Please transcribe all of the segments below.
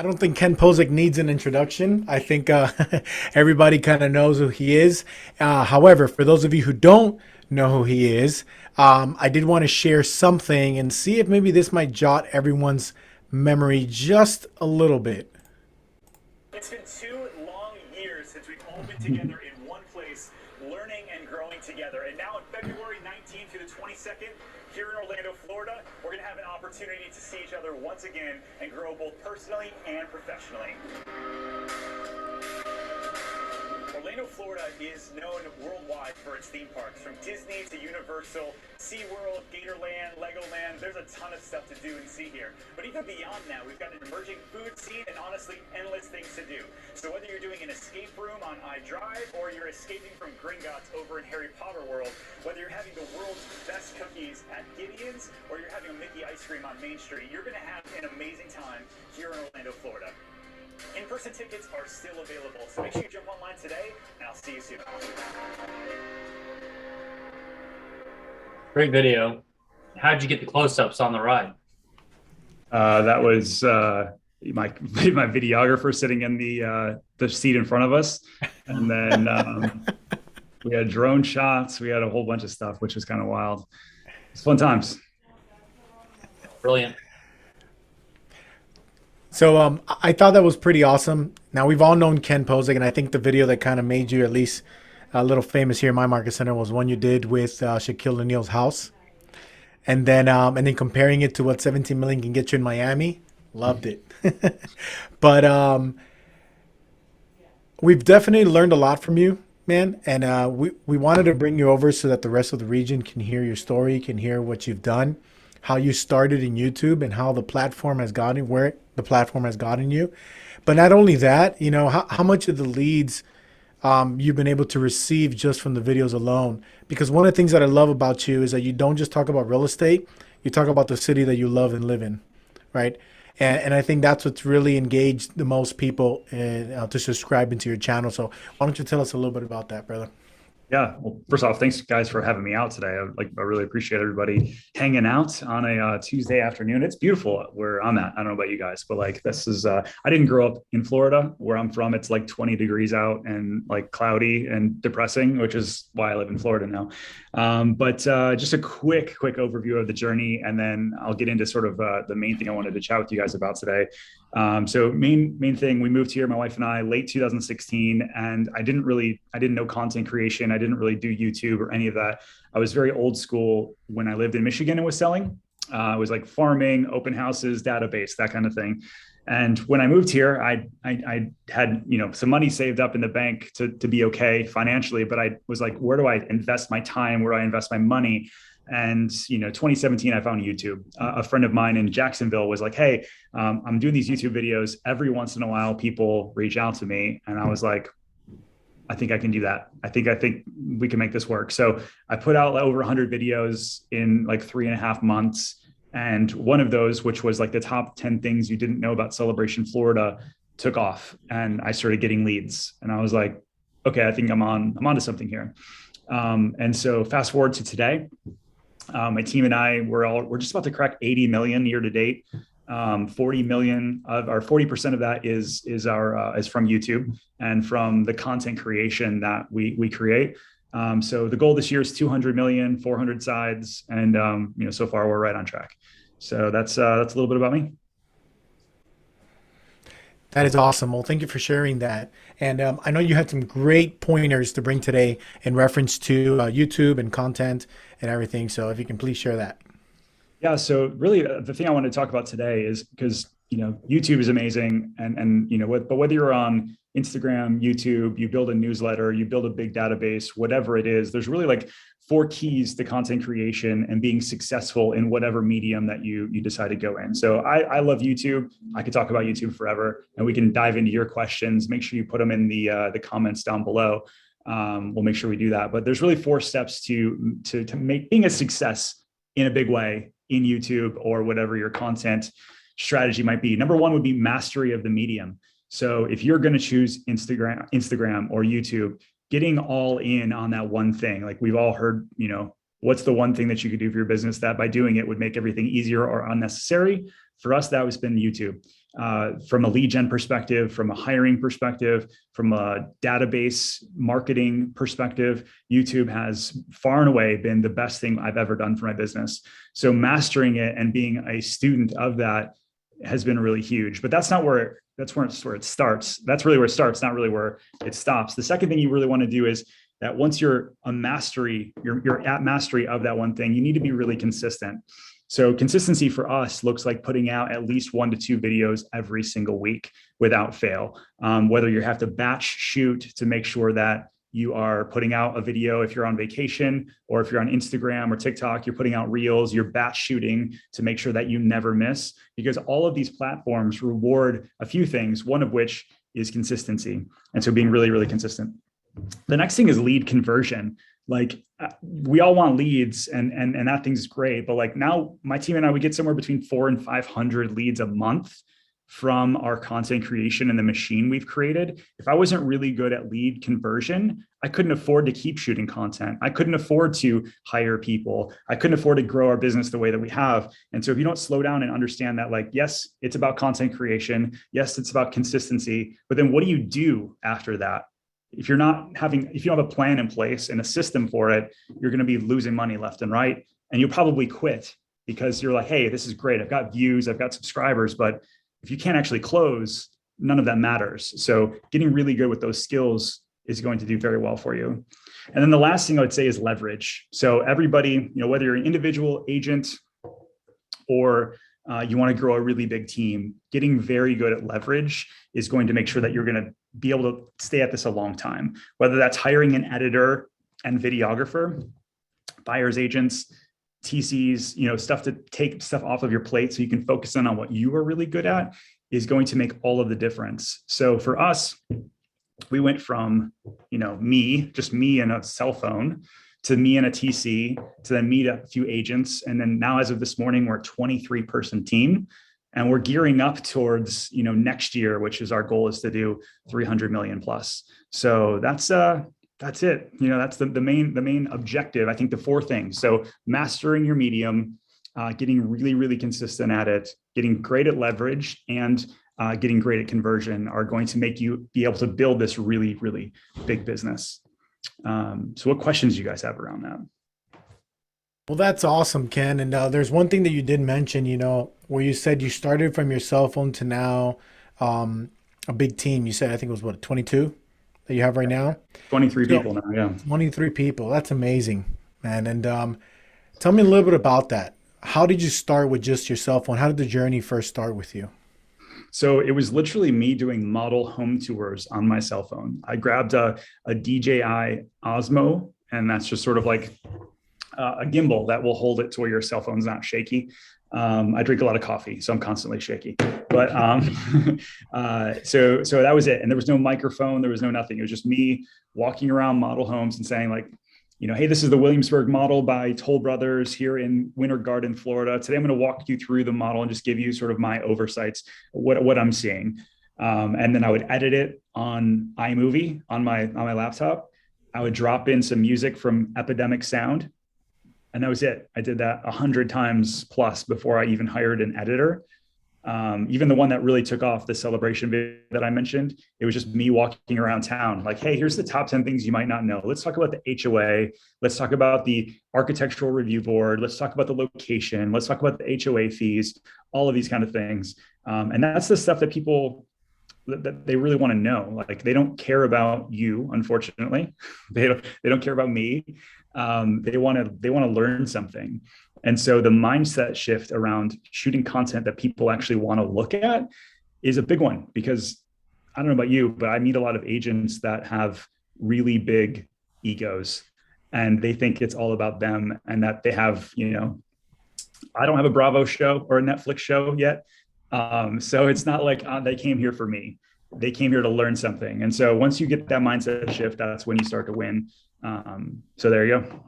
I don't think Ken Pozek needs an introduction. I think everybody kind of knows who he is. However, for those of you who don't know who he is, I did want to share something and see if maybe this might jot everyone's memory just a little bit. It's been 2 long years since we've all been together in one place, learning and growing together. And now on February 19th through the 22nd, here in Orlando, Florida, we're going to have an opportunity to see each other once again and grow both personally and professionally. Orlando, Florida is known worldwide for its theme parks, from Disney to Universal, SeaWorld, Gatorland, Legoland. There's a ton of stuff to do and see here. But even beyond that, we've got an emerging food scene and honestly endless things to do. So whether you're doing an escape room on iDrive or you're escaping from Gringotts over in Harry Potter World, whether you're having the world's best cookies at Gideon's or you're having a Mickey ice cream on Main Street, you're going to have an amazing time here in Orlando, Florida. In-person tickets are still available, so make sure you jump online today, and I'll see you soon. Great video. How'd you get the close-ups on the ride? That was my videographer sitting in the seat in front of us, and then we had drone shots. We had a whole bunch of stuff, which was kind of wild. It's fun times. Brilliant. So I thought that was pretty awesome. Now we've all known Ken Pozek, and I think the video that kind of made you at least a little famous here in my market center was one you did with Shaquille O'Neal's house, and then comparing it to what 17 million can get you in Miami. Loved it. But we've definitely learned a lot from you, man, and we wanted to bring you over so that the rest of the region can hear your story, can hear what you've done, how you started in YouTube, and how the platform has gotten where the platform has gotten you. But not only that, you know, how much of the leads you've been able to receive just from the videos alone. Because one of the things that I love about you is that you don't just talk about real estate, you talk about the city that you love and live in, right? And I think that's what's really engaged the most people to subscribe into your channel. So why don't you tell us a little bit about that, brother? Yeah. Well, first off, thanks guys for having me out today. I really appreciate everybody hanging out on a Tuesday afternoon. It's beautiful where I'm at. I don't know about you guys, but like this is, I didn't grow up in Florida where I'm from. It's like 20 degrees out and like cloudy and depressing, which is why I live in Florida now. But just a quick overview of the journey. And then I'll get into sort of the main thing I wanted to chat with you guys about today. So main thing, we moved here, my wife and I, late 2016, and I didn't know content creation. I didn't really do YouTube or any of that. I was very old school when I lived in Michigan and was selling. It was like farming, open houses, database, that kind of thing. And when I moved here, I had, you know, some money saved up in the bank to be okay financially, but I was like, where do I invest my time? Where do I invest my money? And, you know, 2017, I found YouTube. A friend of mine in Jacksonville was like, hey, I'm doing these YouTube videos. Every once in a while, people reach out to me. And I was like, I think I can do that. I think we can make this work. So I put out over 100 videos in like 3.5 months. And one of those, which was like the top 10 things you didn't know about Celebration Florida, took off. And I started getting leads. And I was like, okay, I think I'm onto something here. And so fast forward to today. My team and I, we're just about to crack 80 million year to date. 40 million of our 40% of that is from YouTube and from the content creation that we create. So the goal this year is 200 million, 400 sides, and you know, so far we're right on track. So that's a little bit about me. That is awesome. Well, thank you for sharing that. And I know you had some great pointers to bring today in reference to YouTube and content and everything. So if you can please share that. Yeah. So really the thing I want to talk about today is because, you know, YouTube is amazing and, you know, but whether you're on Instagram, YouTube, you build a newsletter, you build a big database, whatever it is, there's really like 4 keys to content creation and being successful in whatever medium that you decide to go in. So I love YouTube. I could talk about YouTube forever, and we can dive into your questions. Make sure you put them in the comments down below. We'll make sure we do that. But there's really 4 steps to make being a success in a big way in YouTube or whatever your content strategy might be. Number 1 would be mastery of the medium. So if you're going to choose Instagram or YouTube, getting all in on that one thing. Like we've all heard, you know, what's the one thing that you could do for your business that by doing it would make everything easier or unnecessary? For us, that was been YouTube. from a lead gen perspective, from a hiring perspective, from a database marketing perspective, YouTube has far and away been the best thing I've ever done for my business. So mastering it and being a student of that has been really huge. But that's where it starts. That's really where it starts, not really where it stops. The second thing you really want to do is that once you're at mastery of that one thing, you need to be really consistent. So consistency for us looks like putting out at least 1 to 2 videos every single week without fail. Whether you have to batch shoot to make sure that you are putting out a video if you're on vacation, or if you're on Instagram or TikTok, you're putting out reels, you're batch shooting to make sure that you never miss, because all of these platforms reward a few things, one of which is consistency. And so being really, really consistent. The next thing is lead conversion. Like we all want leads and that thing's great, but like now my team and I, we get somewhere between 400 and 500 leads a month from our content creation and the machine we've created. If I wasn't really good at lead conversion, I couldn't afford to keep shooting content. I couldn't afford to hire people. I couldn't afford to grow our business the way that we have. And so if you don't slow down and understand that, like, yes, it's about content creation. Yes, it's about consistency, but then what do you do after that? If you don't have a plan in place and a system for it, you're going to be losing money left and right. And you'll probably quit because you're like, hey, this is great. I've got views, I've got subscribers, but if you can't actually close, none of that matters. So getting really good with those skills is going to do very well for you. And then the last thing I would say is leverage. So everybody, whether you're an individual agent or you want to grow a really big team, getting very good at leverage is going to make sure that you're going to be able to stay at this a long time, whether that's hiring an editor and videographer, buyer's agents, TCs, stuff to take stuff off of your plate so you can focus on what you are really good at is going to make all of the difference. So for us, we went from, just me and a cell phone to me and a TC to then me to a few agents. And then now as of this morning, we're a 23-person team and we're gearing up towards, next year, which is our goal is to do 300 million plus. So that's it. That's the main objective. I think the 4 things. So mastering your medium, getting really, really consistent at it, getting great at leverage, and getting great at conversion are going to make you be able to build this really, really big business. So what questions do you guys have around that? Well, that's awesome, Ken. And there's one thing that you did mention, where you said you started from your cell phone to now a big team. You said, I think it was what, 22 that you have right now? 23 people now, yeah. 23 people. That's amazing, man. And tell me a little bit about that. How did you start with just your cell phone? How did the journey first start with you? So it was literally me doing model home tours on my cell phone. I grabbed a DJI Osmo, and that's just sort of like a gimbal that will hold it to where your cell phone's not shaky. I drink a lot of coffee, so I'm constantly shaky. But so that was it. And there was no microphone, there was no nothing. It was just me walking around model homes and saying like, hey, this is the Williamsburg model by Toll Brothers here in Winter Garden, Florida. Today, I'm going to walk you through the model and just give you sort of my oversights, what I'm seeing. And then I would edit it on iMovie on my laptop. I would drop in some music from Epidemic Sound. And that was it. I did that 100 times plus before I even hired an editor. Even the one that really took off, the celebration video that I mentioned, it was just me walking around town like, hey, here's the top 10 things you might not know. Let's talk about the HOA. Let's talk about the architectural review board. Let's talk about the location. Let's talk about the HOA fees, all of these kind of things. And that's the stuff that people, that they really want to know. Like they don't care about you, unfortunately. They don't care about me. They want to learn something. And so the mindset shift around shooting content that people actually want to look at is a big one, because I don't know about you, but I meet a lot of agents that have really big egos and they think it's all about them and that they have, I don't have a Bravo show or a Netflix show yet. So it's not like they came here for me. They came here to learn something. And so once you get that mindset shift, that's when you start to win. So there you go.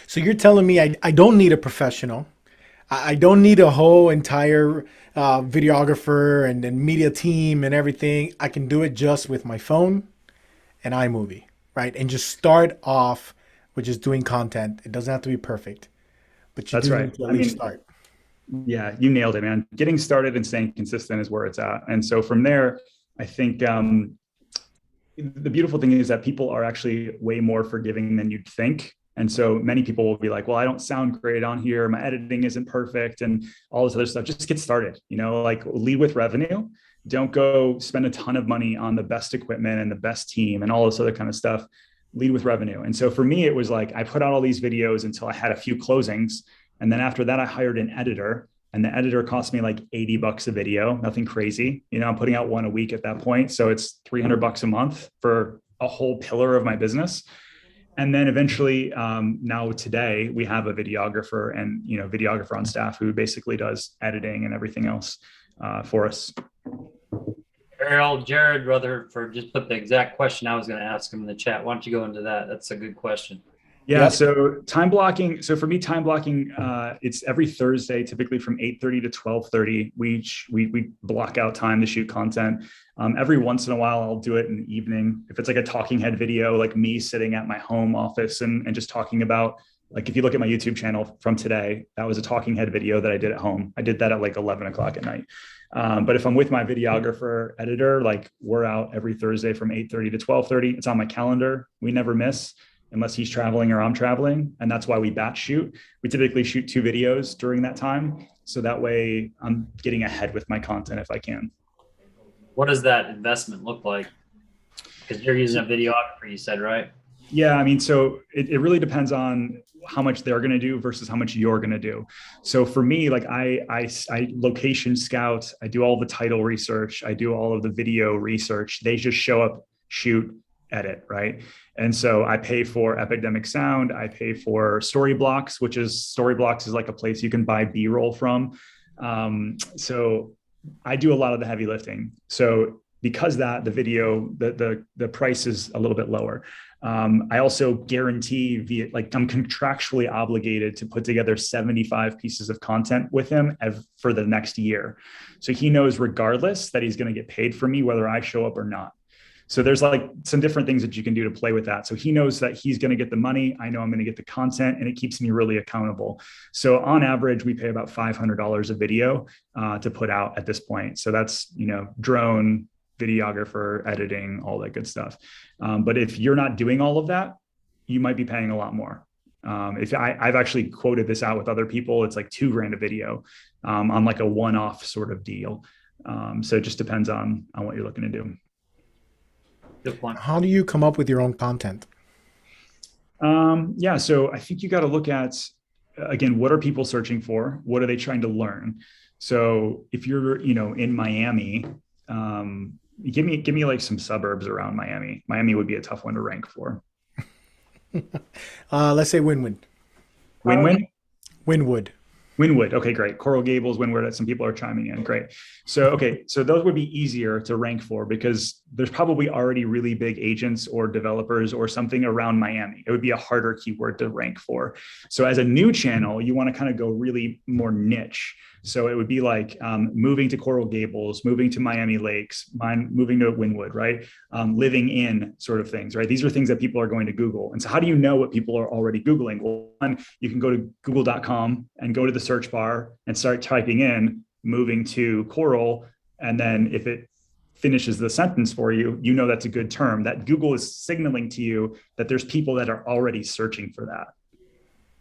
So you're telling me I don't need a professional. I don't need a whole entire videographer and media team and everything. I can do it just with my phone and iMovie, right? And just start off with just doing content. It doesn't have to be perfect, but you That's do right. need to at least start. Yeah, you nailed it, man. Getting started and staying consistent is where it's at. And so from there, I think the beautiful thing is that people are actually way more forgiving than you'd think. And so many people will be like, well, I don't sound great on here. My editing isn't perfect and all this other stuff. Just get started, like lead with revenue. Don't go spend a ton of money on the best equipment and the best team and all this other kind of stuff. Lead with revenue. And so for me, it was like, I put out all these videos until I had a few closings. And then after that, I hired an editor, and the editor cost me like $80 a video, nothing crazy. I'm putting out one a week at that point. So it's $300 a month for a whole pillar of my business. And then eventually, now today we have a videographer and, videographer on staff who basically does editing and everything else for us. Errol, Jared Rutherford just put the exact question I was going to ask him in the chat. Why don't you go into that? That's a good question. Yeah. Yep. So time blocking. So for me, time blocking, it's every Thursday, typically from 8:30 to 12:30. We block out time to shoot content. Every once in a while, I'll do it in the evening. If it's like a talking head video, like me sitting at my home office and just talking about, like, if you look at my YouTube channel from today, that was a talking head video that I did at home. I did that at like 11 o'clock at night. But if I'm with my videographer editor, like we're out every Thursday from 8:30 to 12:30. It's on my calendar. We never miss, unless he's traveling or I'm traveling. And that's why we batch shoot. We typically shoot 2 videos during that time. So that way I'm getting ahead with my content if I can. What does that investment look like? Because you're using a videographer, you said, right? Yeah, I mean, so it really depends on how much they're going to do versus how much you're going to do. So for me, like I location scout, I do all the title research, I do all of the video research. They just show up, shoot, edit, right? And so I pay for Epidemic Sound. I pay for Storyblocks, which is Storyblocks is like a place you can buy B-roll from. So I do a lot of the heavy lifting. So because that the video, the price is a little bit lower. I also guarantee via, like, I'm contractually obligated to put together 75 pieces of content with him for the next year. So he knows regardless that he's going to get paid for me, whether I show up or not. So there's like some different things that you can do to play with that. So he knows that he's going to get the money. I know I'm going to get the content, and it keeps me really accountable. So on average, we pay about $500 a video to put out at this point. So that's, drone, videographer, editing, all that good stuff. But if you're not doing all of that, you might be paying a lot more. If I've actually quoted this out with other people, it's like $2,000 a video on like a one-off sort of deal. So it just depends on what you're looking to do. Good point. How do you come up with your own content? Yeah, so I think you got to look at, again, what are people searching for? What are they trying to learn? So if you're, in Miami, give me like some suburbs around Miami. Miami would be a tough one to rank for. Let's say Wynwood. Wynwood. Wynwood. Okay, great. Coral Gables, Wynwood. Some people are chiming in. Great. So those would be easier to rank for because there's probably already really big agents or developers or something around Miami. It would be a harder keyword to rank for. So as a new channel, you want to kind of go really more niche. So it would be like moving to Coral Gables, moving to Miami Lakes, moving to Wynwood, right? Living in sort of things, right? These are things that people are going to Google. And so how do you know what people are already Googling? Well, one, you can go to google.com and go to the search bar and start typing in moving to Coral. And then if it finishes the sentence for you, you know that's a good term. That Google is signaling to you that there's people that are already searching for that.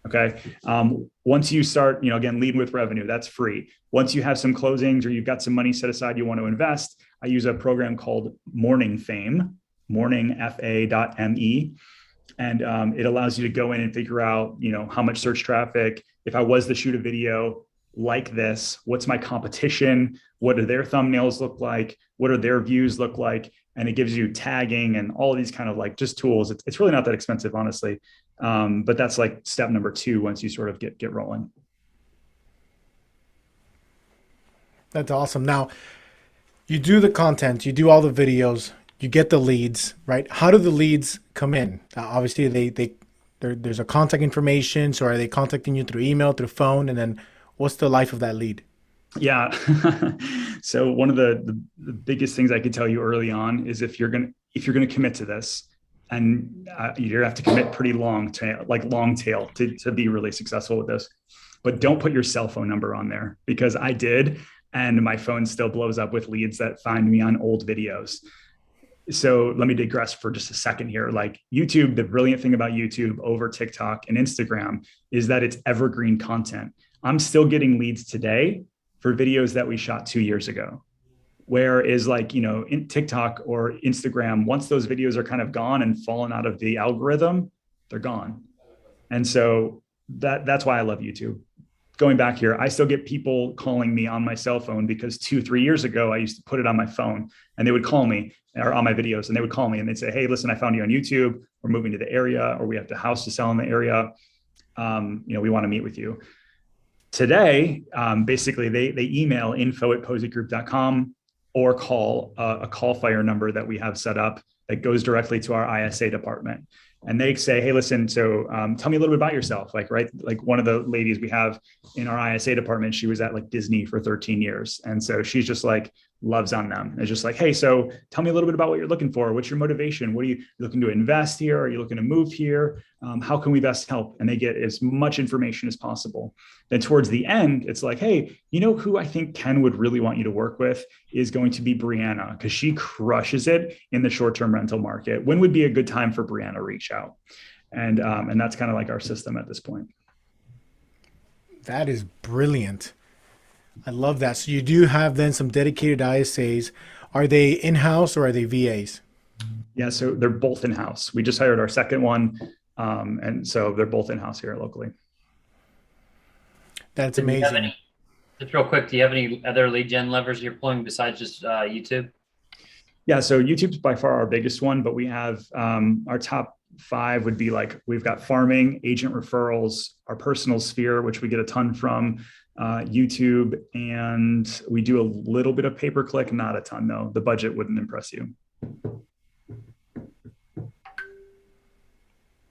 Okay. Once you start, again, lead with revenue, that's free. Once you have some closings or you've got some money set aside you want to invest, I use a program called Morning Fame, morningfa.me. And it allows you to go in and figure out, how much search traffic. If I was to shoot a video like this, what's my competition? What do their thumbnails look like? What do their views look like? And it gives you tagging and all of these kind of like just tools. It's really not that expensive, honestly. But that's like step number 2 once you sort of get rolling. That's awesome. Now, you do the content, you do all the videos, you get the leads, right? How do the leads come in? Obviously, there's a contact information. So are they contacting you through email, through phone? And then what's the life of that lead? Yeah. So one of the biggest things I could tell you early on is if you're going to commit to this, and you have to commit pretty long tail to be really successful with this. but don't put your cell phone number on there, because I did. And my phone still blows up with leads that find me on old videos. So let me digress for just a second here. Like YouTube, the brilliant thing about YouTube over TikTok and Instagram is that it's evergreen content. I'm still getting leads today for videos that we shot 2 years ago. Whereas like, in TikTok or Instagram, once those videos are kind of gone and fallen out of the algorithm, they're gone. And so that's why I love YouTube. Going back here, I still get people calling me on my cell phone because 2-3 years ago, I used to put it on my phone and they would call me, or on my videos, and they would call me and they'd say, hey, listen, I found you on YouTube. We're moving to the area, or we have a house to sell in the area. We want to meet with you. Today, basically they email info@pozekgroup.com or call a call fire number that we have set up that goes directly to our ISA department. And they say, hey, listen, so tell me a little bit about yourself. Like one of the ladies we have in our ISA department, she was at like Disney for 13 years. And so she's just like loves on them. It's just like, hey, so tell me a little bit about what you're looking for. What's your motivation? What are you looking to invest here? Are you looking to move here? How can we best help? And they get as much information as possible. Then towards the end, it's like, hey, you know who I think Ken would really want you to work with is going to be Brianna, because she crushes it in the short-term rental market. When would be a good time for Brianna to reach out? And that's kind of like our system at this point. That is brilliant. I love that. So you do have then some dedicated ISAs. Are they in-house or are they VAs? Yeah, so they're both in-house. We just hired our second one. And so they're both in-house here locally. That's amazing. Just real quick, do you have any other lead gen levers you're pulling besides just YouTube? Yeah, so YouTube's by far our biggest one, but we have our top 5 would be like, we've got farming, agent referrals, our personal sphere, which we get a ton from, YouTube, and we do a little bit of pay-per-click, not a ton though. The budget wouldn't impress you.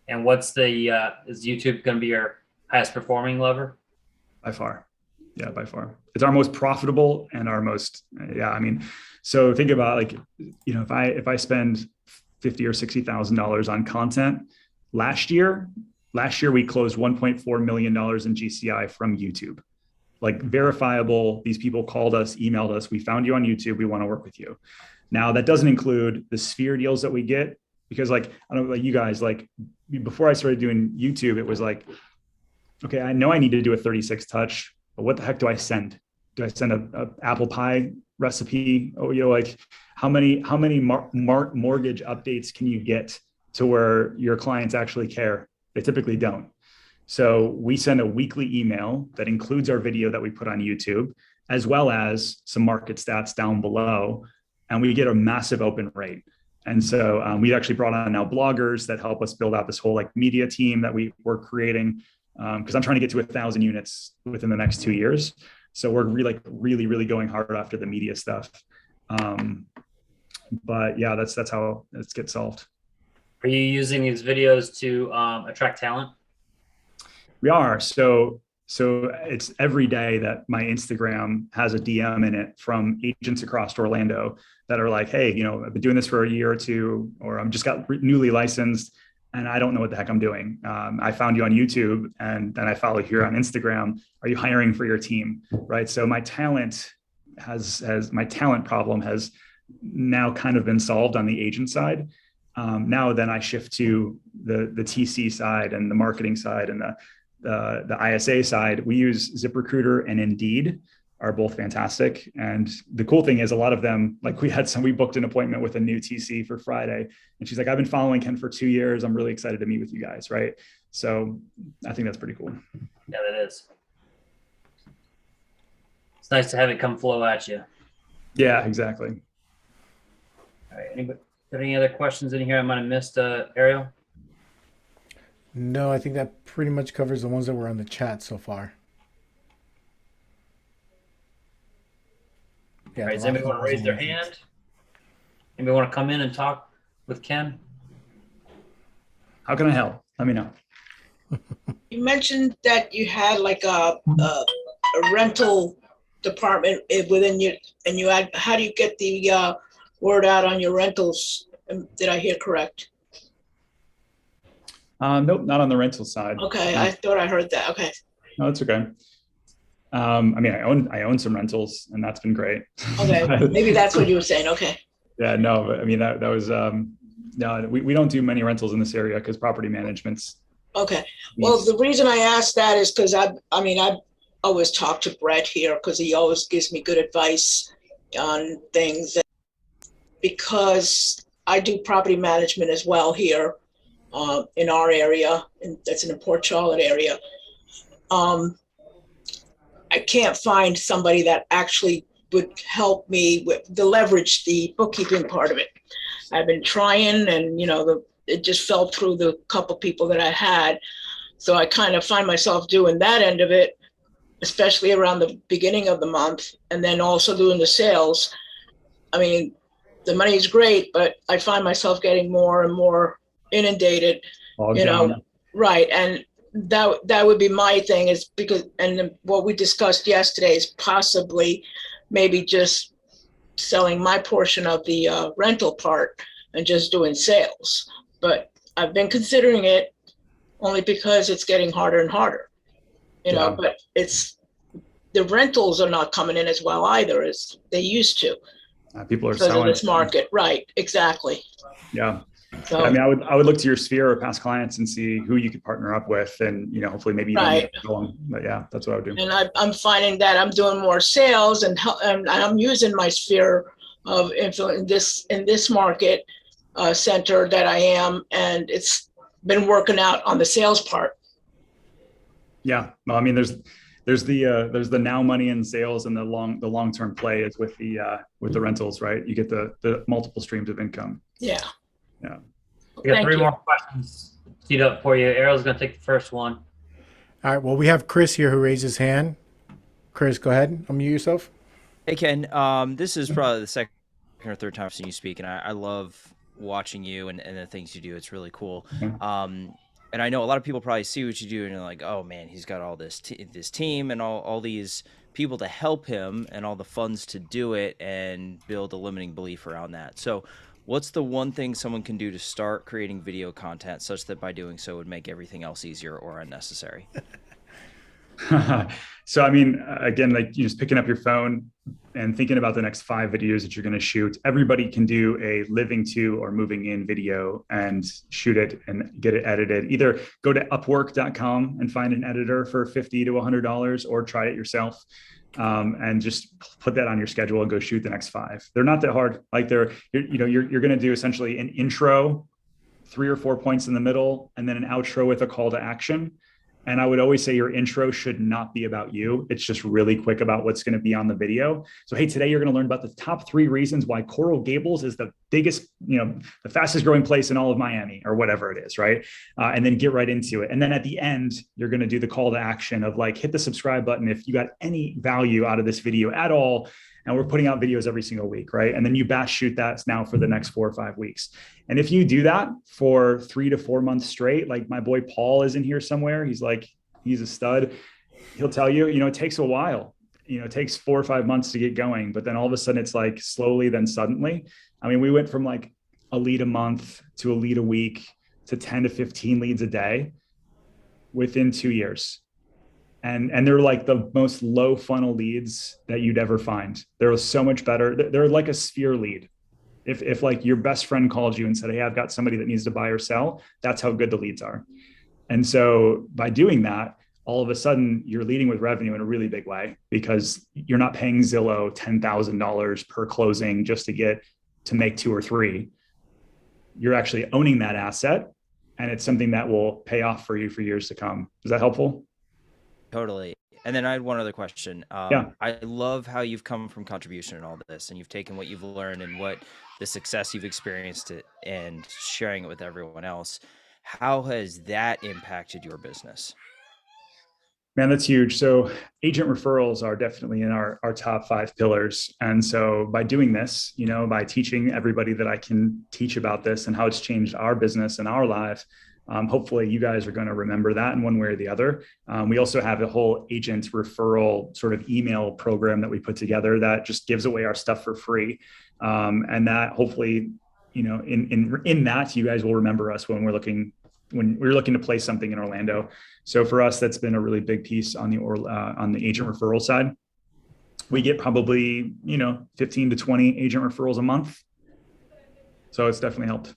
And what's is YouTube going to be your highest performing lever? By far. Yeah, by far. It's our most profitable and our most, so think about like, if I spend $50,000 or $60,000 on content last year we closed $1.4 million in GCI from YouTube. Like verifiable, these people called us, emailed us, we found you on YouTube, we want to work with you. Now that doesn't include the sphere deals that we get, because like, I don't know, like you guys, like before I started doing YouTube, it was like, okay, I know I need to do a 36 touch, but what the heck do I send? Do I send a apple pie recipe? Oh, like how many mortgage updates can you get to where your clients actually care? They typically don't. So we send a weekly email that includes our video that we put on YouTube, as well as some market stats down below, and we get a massive open rate. And so we actually brought on now bloggers that help us build out this whole like media team that we're creating, because I'm trying to get to 1,000 units within the next 2 years. So we're really going hard after the media stuff. But yeah, that's how it gets solved. Are you using these videos to attract talent? We are. So it's every day that my Instagram has a DM in it from agents across Orlando that are like, hey, I've been doing this for a year or two, or I'm just got newly licensed and I don't know what the heck I'm doing. I found you on YouTube and then I follow you here on Instagram. Are you hiring for your team? Right. So my talent problem has now kind of been solved on the agent side. Now then I shift to the TC side and the marketing side and the ISA side. We use ZipRecruiter and Indeed are both fantastic. And the cool thing is a lot of them, like we booked an appointment with a new TC for Friday. And she's like, I've been following Ken for 2 years. I'm really excited to meet with you guys. Right. So I think that's pretty cool. Yeah, that is. It's nice to have it come flow at you. Yeah, exactly. All right. Anybody got any other questions in here I might have missed, Ariel? No, I think that pretty much covers the ones that were on the chat so far. Yeah, all right, does anybody want to raise their hand? Anybody want to come in and talk with Ken? How can I help? Let me know. You mentioned that you had like a rental department within you, and how do you get the word out on your rentals? Did I hear correct? Nope, not on the rental side. Okay, I thought I heard that. Okay. No, that's okay. I mean, I own some rentals, and that's been great. Okay, But, maybe that's what you were saying. Okay. yeah, no, but I mean that was no, we don't do many rentals in this area because property management's Okay. Well, beast. the reason I asked that is because I've always talked to Brett here because he always gives me good advice on things. Because I do property management as well here in our area, and that's in the Port Charlotte area. Um, I can't find somebody that actually would help me with the leverage, the bookkeeping part of it. I've been trying, and it just fell through the couple people that I had. So I kind of find myself doing that end of it, especially around the beginning of the month, and then also doing the sales. I mean, the money is great, but I find myself getting more and more inundated, Bogged you know, down. right. And that would be my thing is because, and what we discussed yesterday is possibly maybe just selling my portion of the rental part and just doing sales. But I've been considering it only because it's getting harder and harder, Yeah. but the rentals are not coming in as well either as they used to People are because of selling. this market. Right, exactly. Yeah. So, Yeah, I mean, I would look to your sphere of past clients and see who you could partner up with, and hopefully maybe you don't need right. to go on. But yeah, that's what I would do. And I'm finding that I'm doing more sales and I'm using my sphere of influence in this market center that I am, and it's been working out on the sales part. Yeah. Well, I mean, there's the now money in sales, and the long term play is with the rentals, right? You get the multiple streams of income. Yeah. Yeah. We got Thank three you. more questions teed up for you. Errol's going to take the first one. All right. Well, we have Chris here who raised his hand. Chris, go ahead. Unmute yourself. Hey, Ken. This is probably the second or third time I've seen you speak, and I love watching you and the things you do. It's really cool. And I know a lot of people probably see what you do and you're like, oh man, he's got all this team and all these people to help him and all the funds to do it and build a limiting belief around that. So what's the one thing someone can do to start creating video content such that by doing so would make everything else easier or unnecessary? So, I mean, again, like you just picking up your phone and thinking about the next 5 videos that you're going to shoot. Everybody can do a living to or moving in video and shoot it and get it edited. Either go to upwork.com and find an editor for $50 to $100 or try it yourself. And just put that on your schedule and go shoot the next 5. They're not that hard. Like you're going to do essentially an intro, 3 or 4 points in the middle, and then an outro with a call to action. And I would always say your intro should not be about you. It's just really quick about what's going to be on the video. So, hey, today you're going to learn about the top 3 reasons why Coral Gables is the biggest, the fastest growing place in all of Miami or whatever it is, right? And then get right into it. And then at the end, you're going to do the call to action of like, hit the subscribe button if you got any value out of this video at all. And we're putting out videos every single week, right? And then you batch shoot that now for the next 4 or 5 weeks. And if you do that for 3 to 4 months straight, like my boy Paul is in here somewhere, he's a stud. He'll tell you, it takes a while. It takes 4 or 5 months to get going, but then all of a sudden it's like slowly, then suddenly. I mean, we went from like a lead a month to a lead a week to 10 to 15 leads a day within 2 years. And they're like the most low funnel leads that you'd ever find. They're so much better. They're like a sphere lead. If like your best friend called you and said, hey, I've got somebody that needs to buy or sell, that's how good the leads are. And so by doing that, all of a sudden you're leading with revenue in a really big way because you're not paying Zillow $10,000 per closing just to make 2 or 3. You're actually owning that asset, and it's something that will pay off for you for years to come. Is that helpful? Totally. And then I had one other question. Yeah. I love how you've come from contribution and all this, and you've taken what you've learned and what the success you've experienced and sharing it with everyone else. How has that impacted your business? Man, that's huge. So agent referrals are definitely in our top 5 pillars. And so by doing this, by teaching everybody that I can teach about this and how it's changed our business and our life, hopefully you guys are going to remember that in one way or the other. We also have a whole agent referral sort of email program that we put together that just gives away our stuff for free. And that hopefully, in that you guys will remember us when we're looking when we're looking to play something in Orlando. So for us, that's been a really big piece on the agent referral side. We get probably, 15 to 20 agent referrals a month. So it's definitely helped.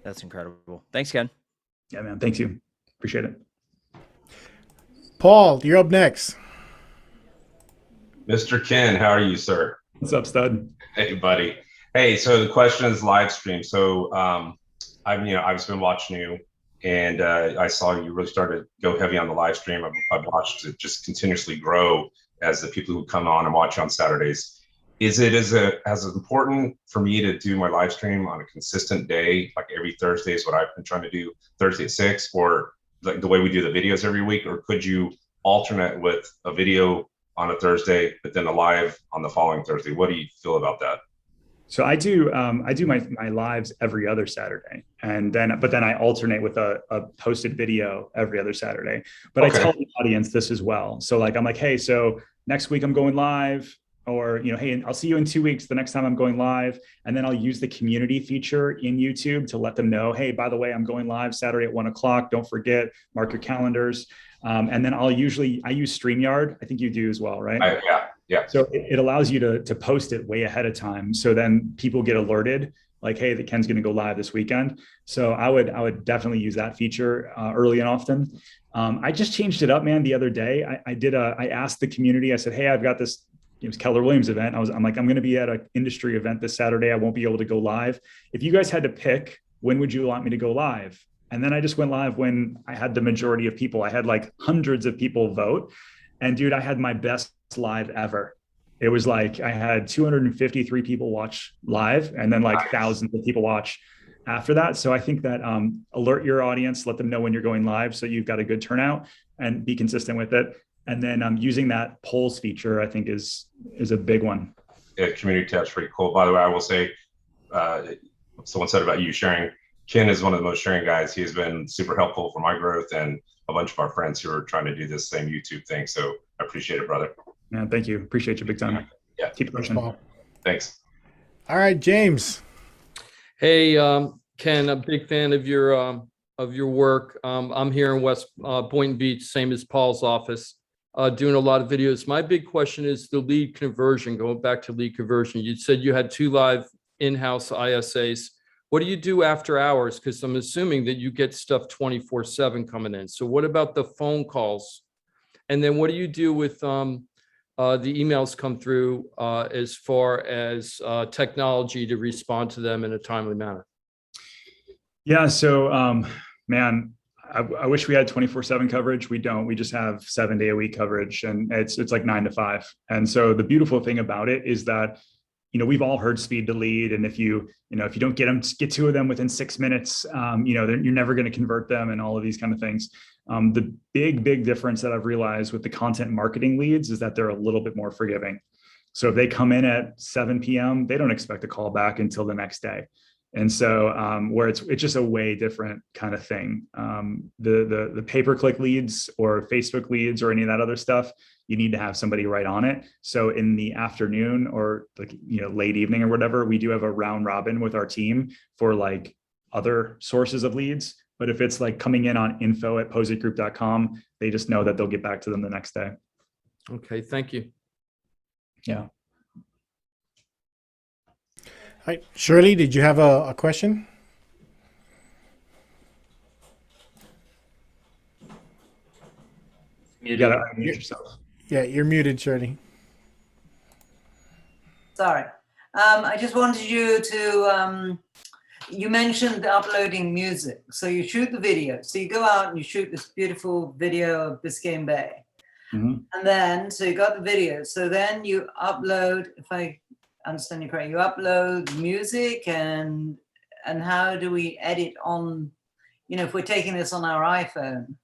That's incredible. Thanks, Ken. Yeah, man. Thank you. Appreciate it. Paul, you're up next. Mr. Ken, how are you, sir? What's up, stud? Hey, buddy. Hey, so the question is live stream. So I've been watching you, and I saw you really started to go heavy on the live stream. I've watched it just continuously grow as the people who come on and watch on Saturdays. Is it as important for me to do my live stream on a consistent day, like every Thursday is what I've been trying to do, Thursday at 6, or like the way we do the videos every week? Or could you alternate with a video on a Thursday, but then a live on the following Thursday? What do you feel about that? So I do my lives every other Saturday, but then I alternate with a posted video every other Saturday. But okay. I tell the audience this as well. So I'm like, hey, so next week I'm going live, or hey, I'll see you in 2 weeks the next time I'm going live. And then I'll use the community feature in YouTube to let them know, hey, by the way, I'm going live Saturday at 1:00. Don't forget, mark your calendars. And then I use StreamYard. I think you do as well, right? Yeah. So it allows you to post it way ahead of time. So then people get alerted like, hey, the Ken's going to go live this weekend. So I would definitely use that feature early and often. I just changed it up, man. The other day, I asked the community, I said, hey, I've got this, it was Keller Williams event. I'm like, I'm going to be at an industry event this Saturday. I won't be able to go live. If you guys had to pick, when would you want me to go live? And then I just went live when I had the majority of people. I had like hundreds of people vote. And dude, I had my best live ever. It was like I had 253 people watch live, and then like thousands of people watch after that. So I think that alert your audience, let them know when you're going live, so you've got a good turnout, and be consistent with it. And then using that polls feature, I think is a big one. Yeah, community tab's pretty cool. By the way, I will say, someone said about you sharing. Ken is one of the most sharing guys. He has been super helpful for my growth and a bunch of our friends who are trying to do this same YouTube thing. So I appreciate it, brother. Yeah, thank you. Appreciate you big time. Yeah. Keep pushing. Thanks. All right, James. Hey, Ken, a big fan of your work. I'm here in West Boynton Beach, same as Paul's office, doing a lot of videos. My big question is the lead conversion, going back to lead conversion. You said you had 2 live in-house ISAs. What do you do after hours? Because I'm assuming that you get stuff 24/7 coming in. So what about the phone calls? And then what do you do with the emails come through as far as technology to respond to them in a timely manner? Yeah. So, man, I wish we had 24/7 coverage. We don't. We just have 7-day-a-week coverage, and it's like 9 to 5. And so the beautiful thing about it is that, we've all heard speed to lead. And if you don't get 2 of them within 6 minutes, you're never going to convert them, and all of these kind of things. The big difference that I've realized with the content marketing leads is that they're a little bit more forgiving. So if they come in at 7 p.m., they don't expect a call back until the next day. And so where it's just a way different kind of thing. The pay-per-click leads or Facebook leads or any of that other stuff, you need to have somebody right on it. So in the afternoon or late evening or whatever, we do have a round robin with our team for like other sources of leads. But if it's like coming in on info@pozekgroup.com, they just know that they'll get back to them the next day. Okay, thank you. Yeah. All right, Shirley, did you have a question? You gotta unmute yourself. Yeah, you're muted, Shirley. Sorry. I just wanted you to, you mentioned uploading music. So you shoot the video. So you go out and you shoot this beautiful video of Biscayne Bay. Mm-hmm. And then, so you got the video. So then you upload, if I understand you correctly, you upload music, and how do we edit on, if we're taking this on our iPhone?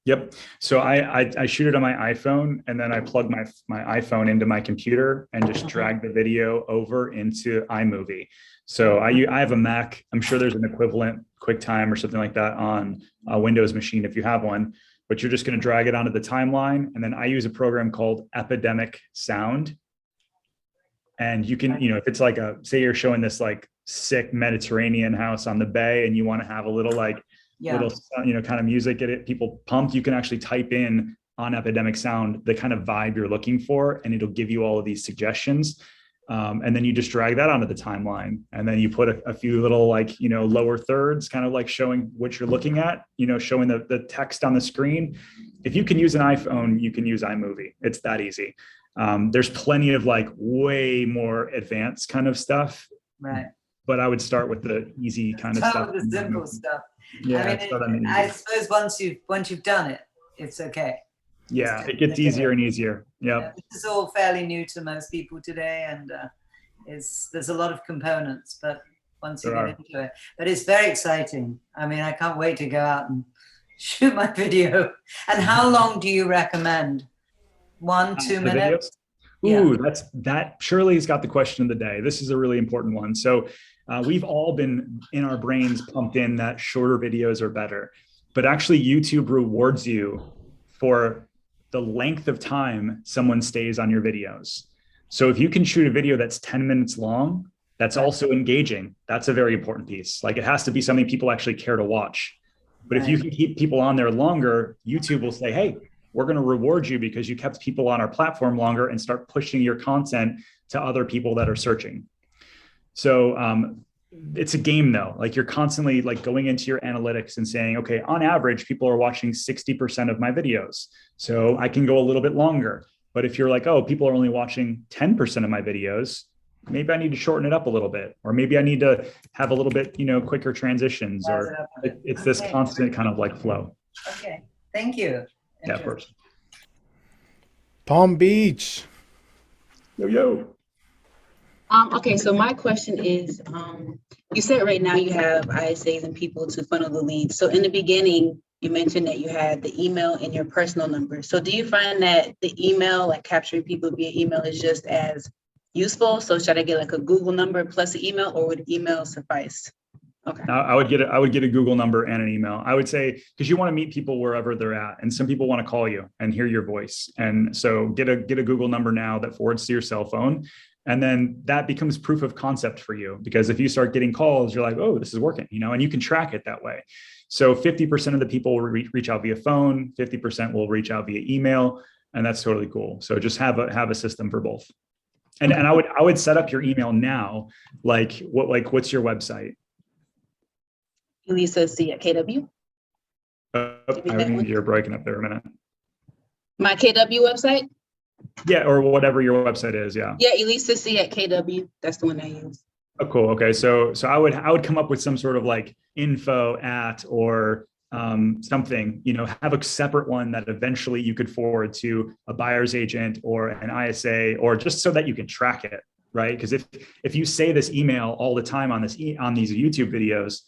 Yep. So I shoot it on my iPhone, and then I plug my iPhone into my computer and just drag the video over into iMovie. So I have a Mac. I'm sure there's an equivalent QuickTime or something like that on a Windows machine if you have one, but you're just going to drag it onto the timeline. And then I use a program called Epidemic Sound. And you can, if it's like say you're showing this like sick Mediterranean house on the bay, and you want to have a little like little, kind of music, get it people pumped. You can actually type in on Epidemic Sound the kind of vibe you're looking for, and it'll give you all of these suggestions. And then you just drag that onto the timeline, and then you put a few little lower thirds, kind of like showing what you're looking at, showing the text on the screen. If you can use an iPhone, you can use iMovie. It's that easy. There's plenty of way more advanced kind of stuff. Right. But I would start with the easy kind of stuff. The simple stuff. Yeah. I suppose once you've done it, it's okay. Yeah, it gets easier and easier. Yeah. This is all fairly new to most people today, and there's a lot of components, but once you get into it, but it's very exciting. I mean, I can't wait to go out and shoot my video. And how long do you recommend? 1-2 minutes? Ooh, that Shirley's got the question of the day. This is a really important one. So we've all been in our brains pumped in that shorter videos are better, but actually YouTube rewards you for the length of time someone stays on your videos. So if you can shoot a video that's 10 minutes long, that's also engaging. That's a very important piece. It has to be something people actually care to watch. But if you can keep people on there longer, YouTube will say, hey, we're going to reward you because you kept people on our platform longer, and start pushing your content to other people that are searching. So it's a game though. You're constantly going into your analytics and saying, okay, on average, people are watching 60% of my videos. So I can go a little bit longer. But if you're oh, people are only watching 10% of my videos, maybe I need to shorten it up a little bit, or maybe I need to have a little bit, quicker transitions, or it's this constant kind of flow. Okay. Thank you. Yeah, of course. Palm Beach. Yo. Okay, so my question is, you said right now you have ISAs and people to funnel the leads. So in the beginning, you mentioned that you had the email and your personal number. So do you find that the email, capturing people via email, is just as useful? So should I get a Google number plus an email, or would email suffice? Okay. I would get a Google number and an email. I would say, because you want to meet people wherever they're at, and some people want to call you and hear your voice. And so get a Google number now that forwards to your cell phone. And then that becomes proof of concept for you, because if you start getting calls, you're oh, this is working, and you can track it that way. So 50% of the people will reach out via phone, 50% will reach out via email, and that's totally cool. So just have a system for both. And I would set up your email now. What's your website? Elisa C at KW. You're breaking up there a minute. My KW website? Yeah, or whatever your website is. Yeah. Yeah, Elisa C at KW. That's the one I use. Oh, cool. Okay, so I would come up with some sort of info at, or something. Have a separate one that eventually you could forward to a buyer's agent or an ISA, or just so that you can track it, right? Because if you say this email all the time on these YouTube videos,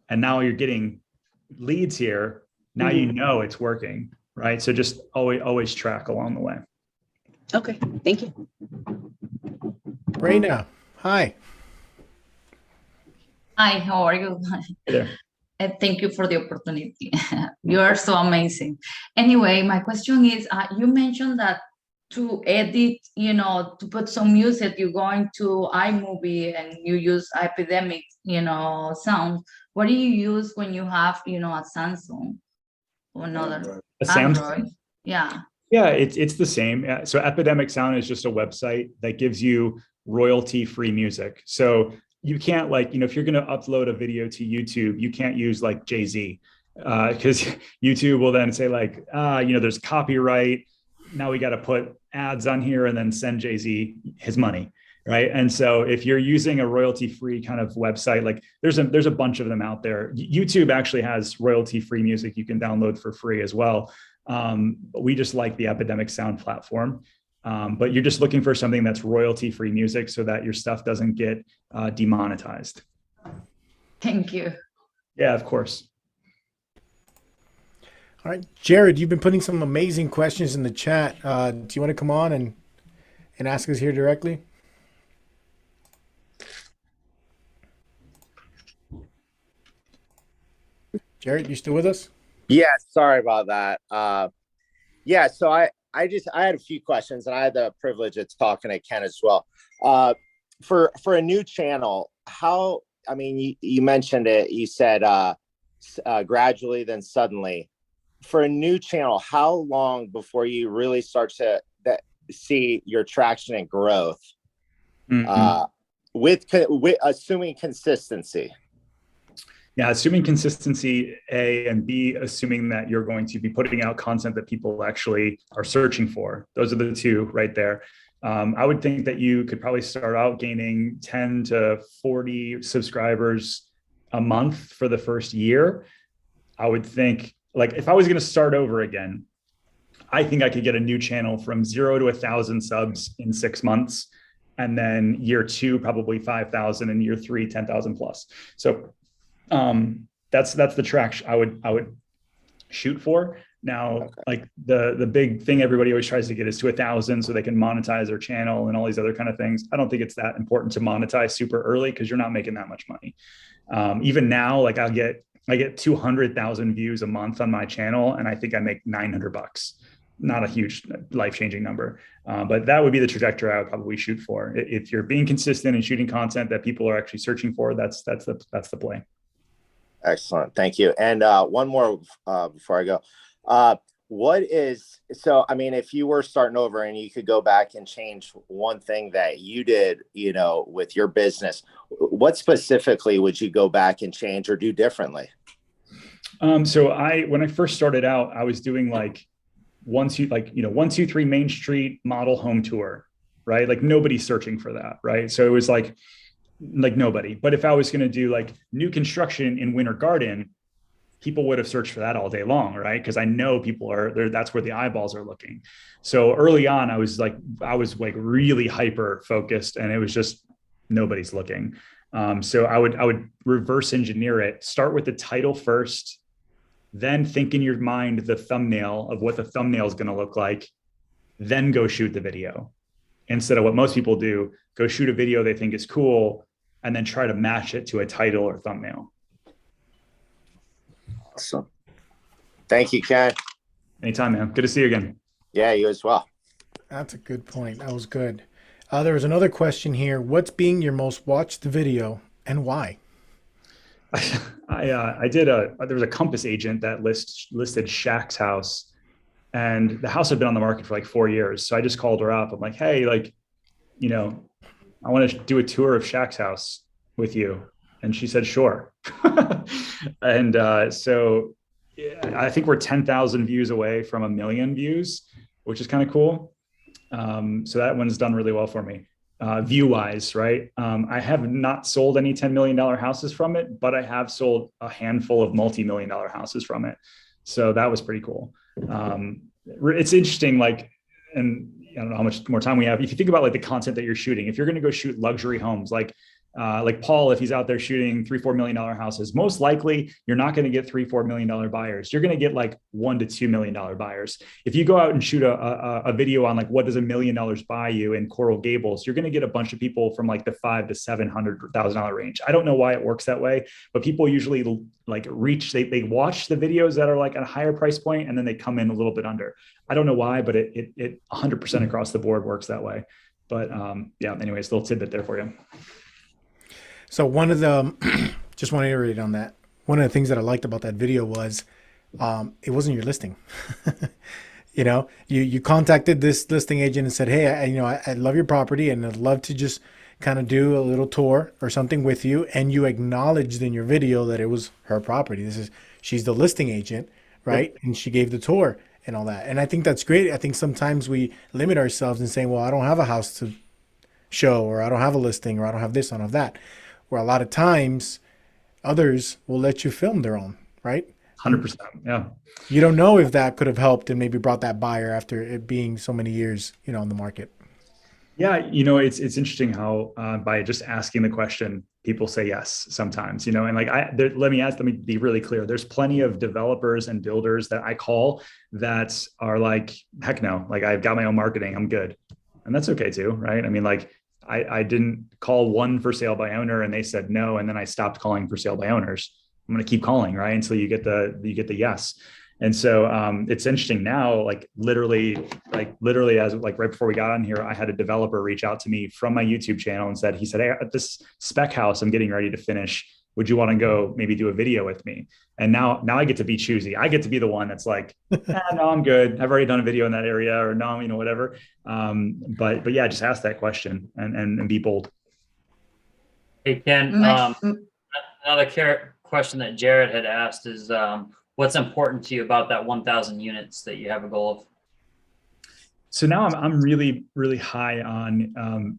and now you're getting leads here, now it's working, right? So just always track along the way. Okay, thank you. Reina, hi. Hi, how are you? Hey there. Thank you for the opportunity. You are so amazing. Anyway, my question is, you mentioned that to edit, to put some music, you go into iMovie and you use Epidemic, sound. What do you use when you have, a Samsung or another? A Samsung? Yeah. Yeah, it's the same. Yeah. So Epidemic Sound is just a website that gives you royalty-free music. So you can't if you're going to upload a video to YouTube, you can't use Jay-Z, because YouTube will then say there's copyright. Now we got to put ads on here and then send Jay-Z his money. Right. And so if you're using a royalty-free kind of website, there's a bunch of them out there. YouTube actually has royalty-free music you can download for free as well. But we just like the Epidemic Sound platform. But you're just looking for something that's royalty-free music so that your stuff doesn't get demonetized. Thank you. Yeah, of course. All right, Jared, you've been putting some amazing questions in the chat. Do you want to come on and ask us here directly? Jared, you still with us? Yeah, sorry about that. Yeah, so I had a few questions, and I had the privilege of talking to Ken as well. For a new channel, you mentioned it. You said gradually, then suddenly. For a new channel, how long before you really start to see your traction and growth? With assuming consistency. Yeah, assuming consistency, A, and B, assuming that you're going to be putting out content that people actually are searching for. Those are the two right there. I would think that you could probably start out gaining 10 to 40 subscribers a month for the first year. I would think, like, if I was going to start over again, I think I could get a new channel from 0 to 1,000 subs in 6 months. And then year 2, probably 5,000, and year 3, 10,000 plus. So that's the track I would shoot for. Now, okay, like the big thing everybody always tries to get is to 1,000 so they can monetize their channel and all these other kind of things. I don't think it's that important to monetize super early because you're not making that much money. Even now, like I get 200,000 views a month on my channel, and I think I make $900. Not a huge life-changing number, but that would be the trajectory I would probably shoot for. If you're being consistent and shooting content that people are actually searching for, that's the play. Excellent, thank you. And one more before I go. I mean, if you were starting over and you could go back and change one thing that you did, with your business, what specifically would you go back and change or do differently? So when I first started out, I was doing like 1, 2, 3 Main Street model home tour, right? Like nobody's searching for that, right? So it was like nobody. But if I was going to do like new construction in Winter Garden, people would have searched for that all day long, right? Because I know people are there. That's where the eyeballs are looking. So early on, I was like really hyper focused, and it was just nobody's looking. So I would reverse engineer it. Start with the title first, then think in your mind the thumbnail of what the thumbnail is going to look like, then go shoot the video. Instead of what most people do, go shoot a video they think is cool, and then try to match it to a title or thumbnail. Awesome. Thank you, Ken. Anytime, man. Good to see you again. Yeah, you as well. That's a good point. That was good. There was another question here. What's being your most watched video and why? There was a Compass agent that listed Shaq's house, and the house had been on the market for like 4 years. So I just called her up. I'm like, hey, I want to do a tour of Shaq's house with you. And she said, sure. And so yeah, I think we're 10,000 views away from 1 million views, which is kind of cool. So that one's done really well for me. View wise, right? I have not sold any $10 million houses from it, but I have sold a handful of multi-million-dollar houses from it. So that was pretty cool. It's interesting, and I don't know how much more time we have. If you think about the content that you're shooting, if you're going to go shoot luxury homes, like Paul, if he's out there shooting $3-4 million houses, most likely you're not going to get $3-4 million buyers. You're going to get $1 to $2 million buyers. If you go out and shoot a video on what does $1 million buy you in Coral Gables, you're going to get a bunch of people from the $500,000 to $700,000 range. I don't know why it works that way, but people usually they watch the videos that are at a higher price point, and then they come in a little bit under. I don't know why, but it 100% across the board works that way. But yeah, anyways, little tidbit there for you. So one of the, just want to iterate on that. One of the things that I liked about that video was it wasn't your listing. You contacted this listing agent and said, hey, I love your property and I'd love to just kind of do a little tour or something with you. And you acknowledged in your video that it was her property. She's the listing agent, right? Yep. And she gave the tour and all that. And I think that's great. I think sometimes we limit ourselves in saying, well, I don't have a house to show, or I don't have a listing, or I don't have this, I don't have that. Where a lot of times others will let you film their own, right? 100%. Yeah. You don't know if that could have helped and maybe brought that buyer after it being so many years, on the market. Yeah. It's interesting how by just asking the question, people say yes sometimes, and let me be really clear. There's plenty of developers and builders that I call that are heck no, I've got my own marketing, I'm good. And that's okay too, right? I didn't call one for sale by owner and they said no, and then I stopped calling for sale by owners. I'm going to keep calling, right, until you get the yes. And so it's interesting now, literally as right before we got on here, I had a developer reach out to me from my YouTube channel and he said, hey, at this spec house I'm getting ready to finish, would you want to go maybe do a video with me? And now I get to be choosy. I get to be the one that's like, no, I'm good. I've already done a video in that area, or no, whatever. But yeah, just ask that question and be bold. Hey, Ken, another question that Jared had asked is, what's important to you about that 1,000 units that you have a goal of? So now I'm really, really high on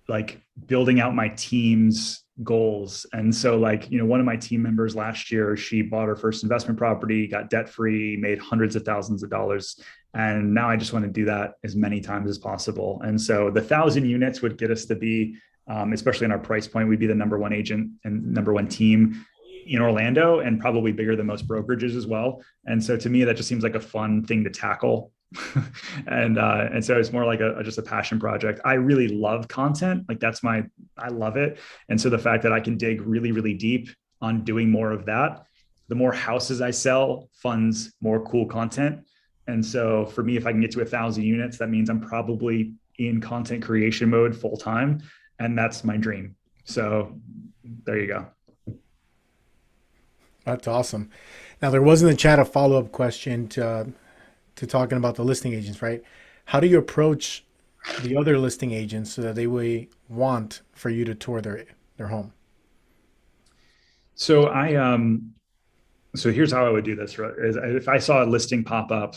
like building out my team's goals. And so like, one of my team members last year, she bought her first investment property, got debt free, made hundreds of thousands of dollars. And now I just want to do that as many times as possible. And so the 1,000 units would get us to be, especially in our price point, we'd be the number one agent and number one team in Orlando, and probably bigger than most brokerages as well. And so to me, that just seems like a fun thing to tackle. and so it's more like just a passion project. I really love content. Like I love it. And so the fact that I can dig really, really deep on doing more of that, the more houses I sell funds more cool content. And so for me, if I can get to 1,000 units, that means I'm probably in content creation mode full time. And that's my dream. So there you go. That's awesome. Now, there was in the chat a follow-up question to talking about the listing agents, right? How do you approach the other listing agents so that they will want for you to tour their home? So so here's how I would do this, right? Is if I saw a listing pop up,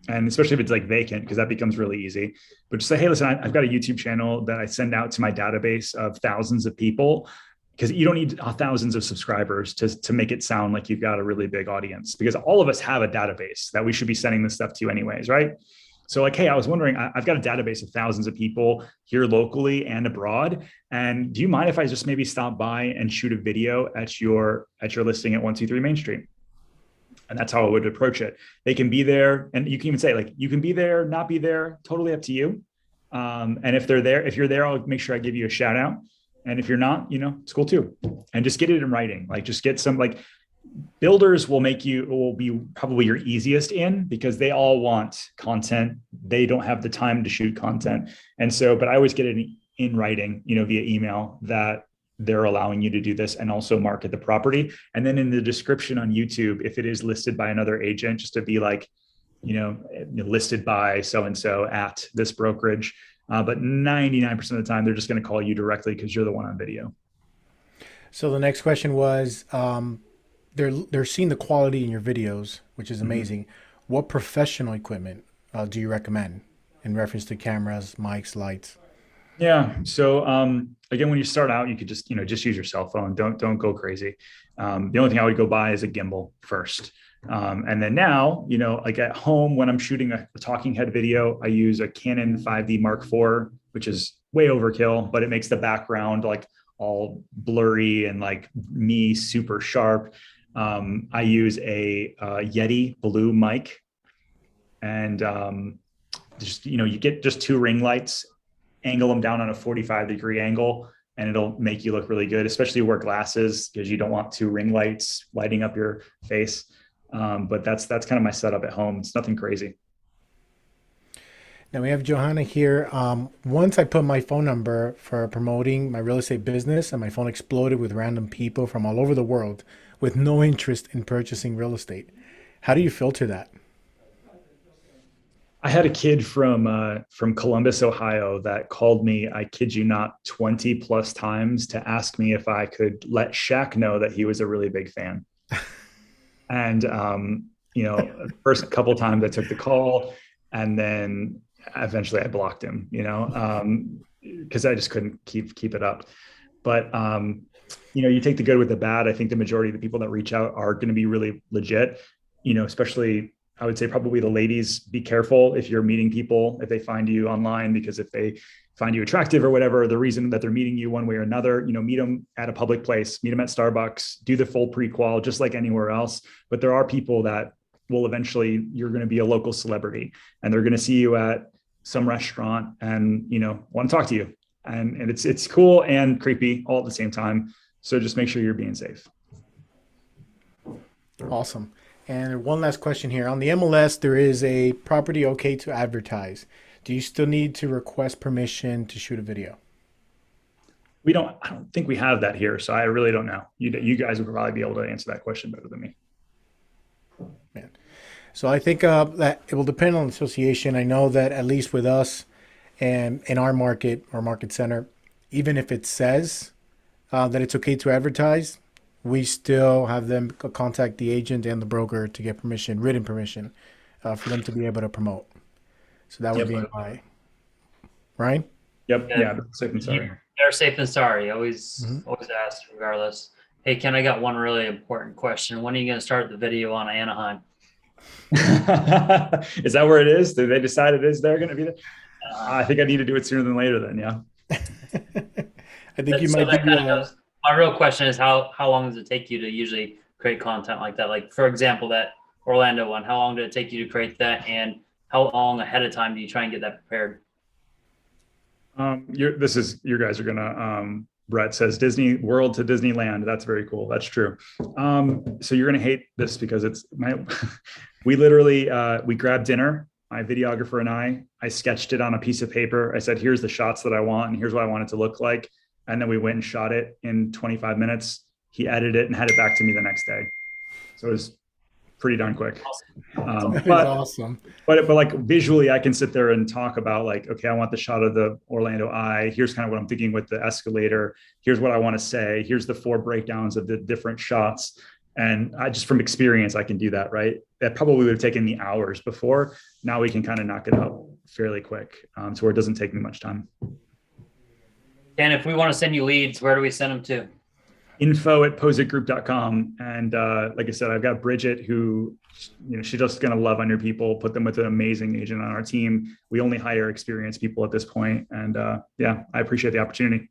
and especially if it's like vacant, because that becomes really easy, but just say, hey, listen, I've got a YouTube channel that I send out to my database of thousands of people, because you don't need thousands of subscribers to make it sound like you've got a really big audience, because all of us have a database that we should be sending this stuff to anyways, right? So like, hey, I was wondering, I've got a database of thousands of people here locally and abroad. And do you mind if I just maybe stop by and shoot a video at your listing at 123 Main Street? And that's how I would approach it. They can be there, and you can even say like, you can be there, not be there, totally up to you. And if you're there, I'll make sure I give you a shout out. And if you're not, it's cool too. And just get it in writing. Like just get some, like, builders will be probably your easiest in, because they all want content. They don't have the time to shoot content. And so, but I always get it in writing, via email, that they're allowing you to do this, and also market the property. And then in the description on YouTube, if it is listed by another agent, just to be like, listed by so-and-so at this brokerage. But 99% of the time, they're just going to call you directly because you're the one on video. So the next question was, they're seeing the quality in your videos, which is amazing. Mm-hmm. What professional equipment do you recommend in reference to cameras, mics, lights? Yeah. So again, when you start out, you could just use your cell phone. Don't go crazy. The only thing I would go buy is a gimbal first. And then now, like at home, when I'm shooting a talking head video, I use a Canon 5D Mark IV, which is way overkill, but it makes the background like all blurry and like me super sharp. I use a Yeti Blue mic, and you get just 2 ring lights, angle them down on a 45-degree angle, and it'll make you look really good, especially wear glasses, because you don't want 2 ring lights lighting up your face. But that's kind of my setup at home. It's nothing crazy. Now we have Johanna here. Once I put my phone number for promoting my real estate business, and my phone exploded with random people from all over the world with no interest in purchasing real estate. How do you filter that? I had a kid from Columbus, Ohio, that called me, I kid you not, 20 plus times to ask me if I could let Shaq know that he was a really big fan. And, first couple of times I took the call, and then eventually I blocked him, because I just couldn't keep it up. But, you take the good with the bad. I think the majority of the people that reach out are going to be really legit, especially, I would say probably the ladies. Be careful if you're meeting people, if they find you online, because if they find you attractive or whatever, the reason that they're meeting you one way or another, meet them at a public place, meet them at Starbucks, do the full pre-qual just like anywhere else. But there are people that will eventually, you're going to be a local celebrity, and they're going to see you at some restaurant and, want to talk to you. And it's cool and creepy all at the same time. So just make sure you're being safe. Awesome. And one last question here. On the MLS, there is a property okay to advertise. Do you still need to request permission to shoot a video? I don't think we have that here. So I really don't know. You guys would probably be able to answer that question better than me. Man. So I think that it will depend on the association. I know that at least with us and in our market or market center, even if it says that it's okay to advertise, we still have them contact the agent and the broker to get permission, written permission, for them to be able to promote. So that would be my Ryan. Yep. Yeah. Safe and sorry. Better safe than sorry. Always ask regardless. Hey, Ken, I got one really important question. When are you going to start the video on Anaheim? Is that where it is? Did they decide it is they're going to be there? I think I need to do it sooner than later then. Yeah. I think you might be. My real question is how long does it take you to usually create content like that? Like, for example, that Orlando one, how long did it take you to create that? And how long ahead of time do you try and get that prepared? You guys are gonna, Brett says Disney World to Disneyland. That's very cool. That's true. So you're gonna hate this because we literally, we grabbed dinner, my videographer and I sketched it on a piece of paper. I said, here's the shots that I want and here's what I want it to look like. And then we went and shot it in 25 minutes. He edited it and had it back to me the next day. So it was pretty darn quick. But awesome. But like visually, I can sit there and talk about like, okay, I want the shot of the Orlando Eye. Here's kind of what I'm thinking with the escalator. Here's what I want to say. Here's the 4 breakdowns of the different shots. And I just from experience, I can do that, right? That probably would have taken me hours before. Now we can kind of knock it out fairly quick, to where it doesn't take me much time. And if we want to send you leads, where do we send them to? info@pozekgroup.com. And like I said, I've got Bridget who, she's just going to love on your people, put them with an amazing agent on our team. We only hire experienced people at this point. And yeah, I appreciate the opportunity.